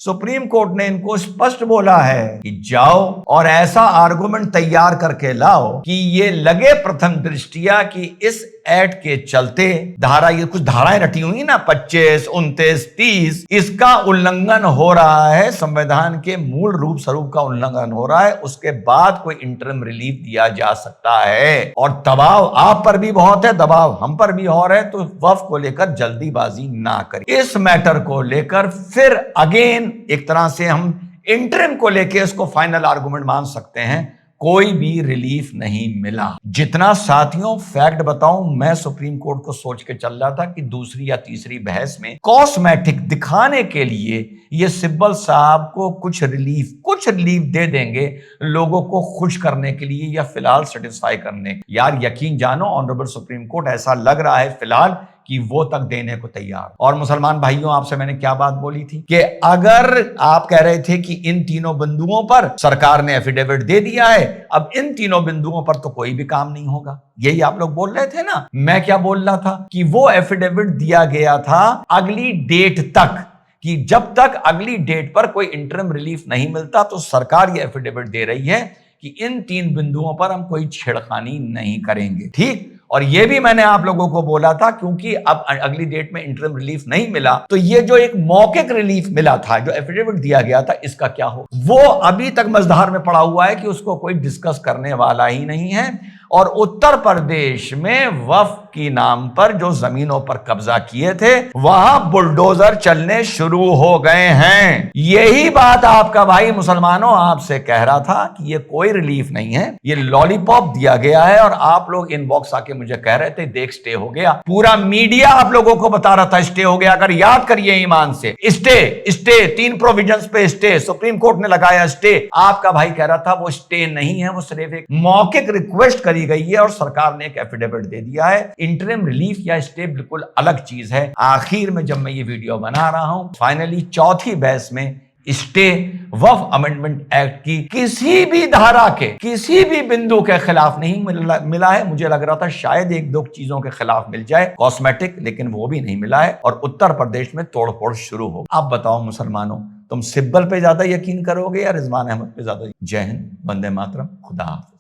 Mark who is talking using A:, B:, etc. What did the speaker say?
A: Supreme court ने इनको स्पष्ट बोला है कि जाओ और ऐसा आर्गुमेंट तैयार करके लाओ कि ये लगे प्रथम दृष्टिया कि इस एक्ट के चलते ये कुछ धाराएं रटी हुई ना 25, 29, 30, इसका उल्लंघन हो रहा है, संविधान के मूल रूप स्वरूप का उल्लंघन हो रहा है, उसके बाद कोई इंटरिम रिलीफ दिया जा सकता है। और दबाव आप पर भी बहुत है, दबाव हम पर भी हो रहा है, तो वक्फ को लेकर जल्दीबाजी ना करें। इस मैटर को लेकर फिर अगेन एक तरह से हम इंटरिम को लेकर इसको फाइनल आर्गुमेंट मान सकते हैं, कोई भी रिलीफ नहीं मिला। जितना साथियों फैक्ट बताऊं, मैं सुप्रीम कोर्ट को सोच के चल रहा था कि दूसरी या तीसरी बहस में कॉस्मेटिक दिखाने के लिए ये सिब्बल साहब को कुछ रिलीफ दे देंगे, लोगों को खुश करने के लिए या फिलहाल सेटिस्फाई करने। यार यकीन जानो ऑनरेबल सुप्रीम कोर्ट ऐसा लग रहा है फिलहाल कि वो तक देने को तैयार। और मुसलमान भाइयों, आपसे मैंने क्या बात बोली थी कि अगर आप कह रहे थे कि इन तीनों बिंदुओं पर सरकार ने एफिडेविट दे दिया है, अब इन तीनों बिंदुओं पर तो कोई भी काम नहीं होगा, यही आप लोग बोल रहे थे ना। मैं क्या बोल रहा था कि वो एफिडेविट दिया गया था अगली डेट तक, कि जब तक अगली डेट पर कोई इंटरिम रिलीफ नहीं मिलता तो सरकार ये एफिडेविट दे रही है कि इन तीन बिंदुओं पर हम कोई छेड़खानी नहीं करेंगे। ठीक, और ये भी मैंने आप लोगों को बोला था क्योंकि अब अगली डेट में इंटरिम रिलीफ नहीं मिला, तो ये जो एक मौखिक रिलीफ मिला था, जो एफिडेविट दिया गया था, इसका क्या हो, वो अभी तक मजधार में पड़ा हुआ है कि उसको कोई डिस्कस करने वाला ही नहीं है। और उत्तर प्रदेश में वक्फ की नाम पर जो जमीनों पर कब्जा किए थे, वहां बुलडोजर चलने शुरू हो गए हैं। यही बात आपका भाई मुसलमानों आपसे कह रहा था कि ये कोई रिलीफ नहीं है, ये लॉलीपॉप दिया गया है। और आप लोग इनबॉक्स आके मुझे कह रहे थे देख स्टे हो गया, पूरा मीडिया आप लोगों को बता रहा था स्टे हो गया। अगर याद करिए ईमान से, स्टे 3 प्रोविजंस पे स्टे, सुप्रीम कोर्ट ने लगाया स्टे। आपका भाई कह रहा था वो स्टे नहीं है, वो सिर्फ एक मौखिक रिक्वेस्ट करी गई है और सरकार ने एक एफिडेविट दे दिया है। इंटरिम रिलीफ या स्टे बिल्कुल अलग चीज है। आखिर में जब मैं ये वीडियो बना रहा हूं, फाइनली चौथी बहस में स्टे वक्फ अमेंडमेंट एक्ट की किसी भी धारा के किसी भी बिंदु के खिलाफ नहीं मिला है। मुझे लग रहा था शायद 1-2 चीजों के खिलाफ मिल जाए कॉस्मेटिक, लेकिन वो भी नहीं मिला है और उत्तर प्रदेश में तोड़फोड़ शुरू हो। अब बताओ मुसलमानों, तुम सिब्बल पे ज्यादा यकीन करोगे या रिजवान अहमद पे ज्यादा? जय हिंद, वंदे मातरम, खुदा हाफिज।